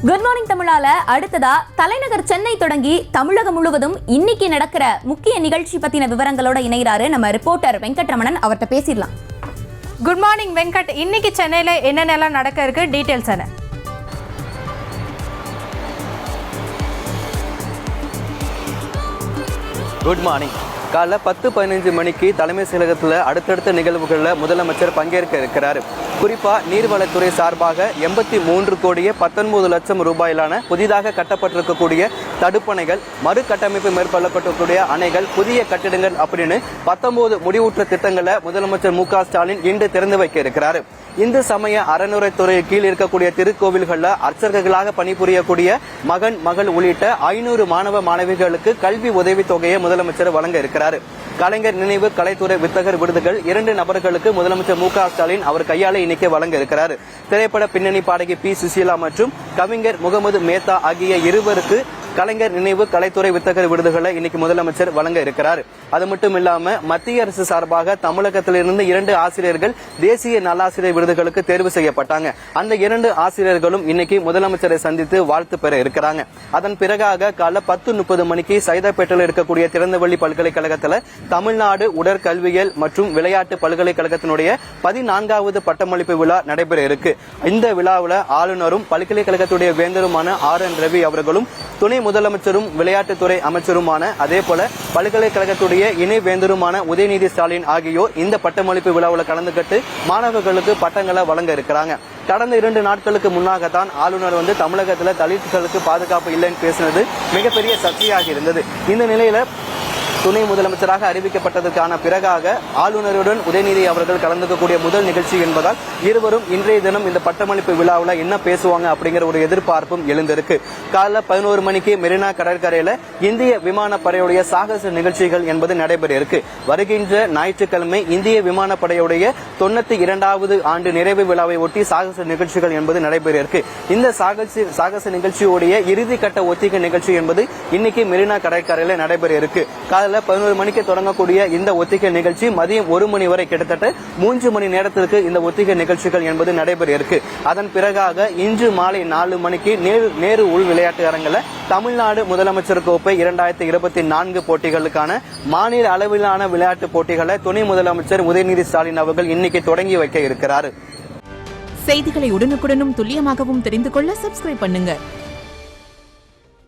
Good morning தமிழால அடுத்ததா தலைநகர் சென்னை தொடங்கி தமிழகம் முழுவதும் இன்னைக்கு நடக்கிற முக்கிய நிகழ்ச்சி பத்தின விவரங்களோட இணைகிறாரு நம்ம ரிப்போர்ட்டர் வெங்கட்ரமணன். அவர்கிட்ட பேசிடலாம். குட் மார்னிங் வெங்கட், இன்னைக்கு சென்னையில என்னென்னலாம் நடக்க இருக்கு, டீடைல்ஸ் என்ன? Good morning. காலைல 10-15 மணிக்கு தலைமை செயலகத்தில் அடுத்தடுத்த நிகழ்வுகளில் முதலமைச்சர் பங்கேற்க இருக்கிறார். குறிப்பாக நீர்வளத்துறை சார்பாக 83 கோடியே 19 லட்சம் ரூபாயிலான புதிதாக கட்டப்பட்டிருக்கக்கூடிய தடுப்பணைகள், மறுகட்டமைப்பு மேற்கொள்ளப்பட்டிருக்கக்கூடிய அணைகள், புதிய கட்டிடங்கள் அப்படின்னு 19 முடிவுற்ற திட்டங்களை முதலமைச்சர் மு.க.ஸ்டாலின் இன்று திறந்து வைக்க இருக்கிறார். இந்து சமய அறநிலைத்துறை கீழ் இருக்கக்கூடிய திருக்கோவில்களில் அர்ச்சகர்களாக பணிபுரியக்கூடிய மகன் மகள் உள்ளிட்ட 500 மாணவ மாணவிகளுக்கு கல்வி உதவித் தொகையை முதலமைச்சர் வழங்க இருக்கிறார். கலைஞர் நினைவு கலைத்துறை வித்தகர் விருதுகள் 2 நபர்களுக்கு முதலமைச்சர் மு.க.ஸ்டாலின் அவர் கையாள இன்னைக்கு வழங்க இருக்கிறார். திரைப்பட பின்னணி பாடகி பி. சுசீலா மற்றும் கவிஞர் முகமது மேத்தா ஆகிய இருவருக்கு கலைஞர் நினைவு கலைத்துறை வித்தகர் விருதுகளை இன்னைக்கு முதலமைச்சர் வழங்க இருக்கிறார். அது மட்டும் இல்லாம மத்திய அரசு சார்பாக தமிழகத்திலிருந்து 2 ஆசிரியர்கள் தேசிய நல்லாசிரியர் விருதுகளுக்கு தேர்வு செய்யப்பட்டாங்க. அந்த 2 ஆசிரியர்களும் இன்னைக்கு முதலமைச்சரை சந்தித்து வாழ்த்து பெற இருக்கிறாங்க. அதன் பிறகாக காலை 10:30 மணிக்கு சைதாப்பேட்டையில் இருக்கக்கூடிய திறந்தவெளி பல்கலைக்கழகத்தில் தமிழ்நாடு உடற்கல்வியியல் மற்றும் விளையாட்டு பல்கலைக்கழகத்தினுடைய 14வது பட்டமளிப்பு விழா நடைபெற இருக்கு. இந்த விழாவில் ஆளுநரும் பல்கலைக்கழகத்துடைய வேந்தருமான R.N. ரவி அவர்களும் துணை முதலமைச்சரும் விளையாட்டுத்துறை அமைச்சருமான அதே போல பல்கலைக்கழகத்துடைய இணை வேந்தருமான உதயநிதி ஸ்டாலின் ஆகியோர் இந்த பட்டமளிப்பு விழாவில் கலந்துகிட்டு மாணவர்களுக்கு பட்டங்களை வழங்க இருக்கிறாங்க. கடந்த 2 நாட்களுக்கு முன்னாகத்தான் ஆளுநர் தமிழகத்தில் தலித்துகளுக்கு பாதுகாப்பு இல்லைன்னு பேசினது மிகப்பெரிய சர்ச்சையாக இருந்தது. இந்த நிலையில துணை முதலமைச்சராக அறிவிக்கப்பட்டதற்கான பிறகாக ஆளுநருடன் உதயநிதி அவர்கள் கலந்துக்கக்கூடிய முதல் நிகழ்ச்சி என்பதால் இருவரும் இன்றைய தினம் இந்த பட்டமளிப்பு விழாவில் என்ன பேசுவாங்க அப்படிங்கிற ஒரு எதிர்பார்ப்பும் எழுந்திருக்கு. காலைல 11 மணிக்கு மெரினா கடற்கரையில இந்திய விமானப்படையுடைய சாகச நிகழ்ச்சிகள் என்பது நடைபெற இருக்கு. வருகின்ற ஞாயிற்றுக்கிழமை இந்திய விமானப்படையுடைய 92வது ஆண்டு நிறைவு விழாவை ஒட்டி சாகச நிகழ்ச்சிகள் என்பது நடைபெற இருக்கு. இந்த சாகச நிகழ்ச்சியுடைய இறுதி கட்ட ஒத்திகை நிகழ்ச்சி என்பது இன்னைக்கு மெரினா கடற்கரையில நடைபெற இருக்கு. காலைல 11 மணிக்கு தொடங்கக்கூடிய இந்த ஒத்திகை நிகழ்ச்சி மதியம் 1 மணி வரை கிட்டத்தட்ட 3 மணி நேரத்திற்கு இந்த ஒத்திகை நிகழ்ச்சிகள் என்பது நடைபெற இருக்கு. அதன் பிறகாக இன்று மாலை 4 மணிக்கு நேரு உள் விளையாட்டு அரங்கில் தமிழ்நாடு முதலமைச்சர் கோப்பை 2024 போட்டிகளுக்கான மாநில அளவிலான விளையாட்டு போட்டிகளை துணை முதலமைச்சர் உதயநிதி ஸ்டாலின் அவர்கள் இன்னைக்கு தொடங்கி வைக்க இருக்கிறார். செய்திகளை உடனுக்குடனும் துல்லியமாகவும் தெரிந்து கொள்ள சப்ஸ்கிரைப் பண்ணுங்க.